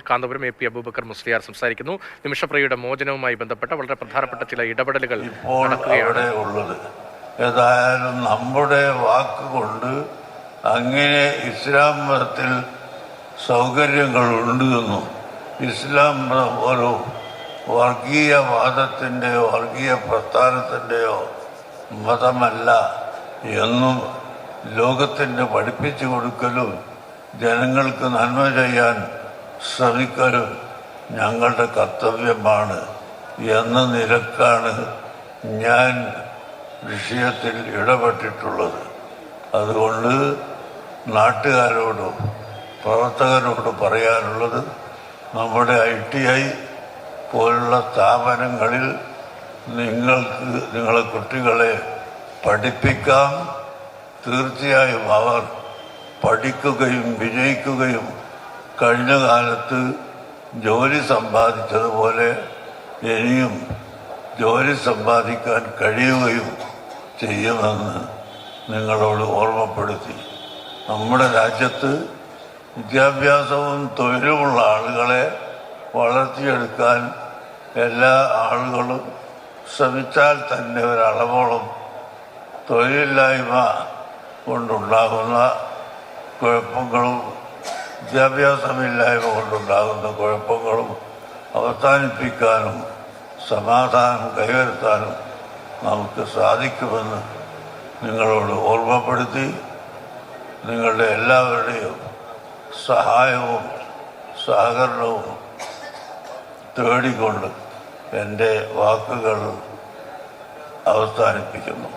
Kanthapuram AP Abubakar Musliyar സംസാരിക്കുന്നു. നിമിഷപ്രിയയുടെ മോചനവുമായി ബന്ധപ്പെട്ട വളരെ പ്രധാനപ്പെട്ട ചില ഇടപെടലുകൾ നടക്കുകയാണ് ഉള്ളത്. ഏതായാലും നമ്മുടെ വാക്കുകൊണ്ട് അങ്ങനെ ഇസ്ലാം മതത്തിൽ സൗകര്യങ്ങളുണ്ട് എന്നും ഇസ്ലാം മതം ഒരു വർഗീയവാദത്തിൻ്റെയോ വർഗീയ പ്രസ്ഥാനത്തിൻ്റെയോ മതമല്ല എന്നും ലോകത്തിന് പഠിപ്പിച്ചു കൊടുക്കലും ജനങ്ങൾക്ക് നന്മ ചെയ്യാൻ ശ്രമിക്കലും ഞങ്ങളുടെ കർത്തവ്യമാണ് എന്ന നിലക്കാണ് ഞാൻ വിഷയത്തിൽ ഇടപെട്ടിട്ടുള്ളത്. അതുകൊണ്ട് നാട്ടുകാരോടും പ്രവർത്തകരോട് പറയാനുള്ളത്, നമ്മുടെ ITI പോലുള്ള സ്ഥാപനങ്ങളിൽ നിങ്ങളെ കുട്ടികളെ പഠിപ്പിക്കാം. തീർച്ചയായും അവർ പഠിക്കുകയും വിജയിക്കുകയും കഴിഞ്ഞ കാലത്ത് ജോലി സമ്പാദിച്ചതുപോലെ ഇനിയും ജോലി സമ്പാദിക്കാൻ കഴിയുകയും ചെയ്യുമെന്ന് നിങ്ങളോട് ഓർമ്മപ്പെടുത്തി. നമ്മുടെ രാജ്യത്ത് വിദ്യാഭ്യാസവും തൊഴിലുമുള്ള ആളുകളെ വളർത്തിയെടുക്കാൻ എല്ലാ ആളുകളും ശ്രമിച്ചാൽ തന്നെ ഒരളവോളം തൊഴിലില്ലായ്മ കൊണ്ടുണ്ടാകുന്ന കുഴപ്പങ്ങളും വിദ്യാഭ്യാസമില്ലായ്മ കൊണ്ടുണ്ടാകുന്ന കുഴപ്പങ്ങളും അവസാനിപ്പിക്കാനും സമാധാനം കൈവരുത്താനും നമുക്ക് സാധിക്കുമെന്ന് നിങ്ങളോട് ഓർമ്മപ്പെടുത്തി, നിങ്ങളുടെ എല്ലാവരുടെയും സഹായവും സഹകരണവും തേടിക്കൊണ്ട് എൻ്റെ വാക്കുകൾ അവസാനിപ്പിക്കുന്നു.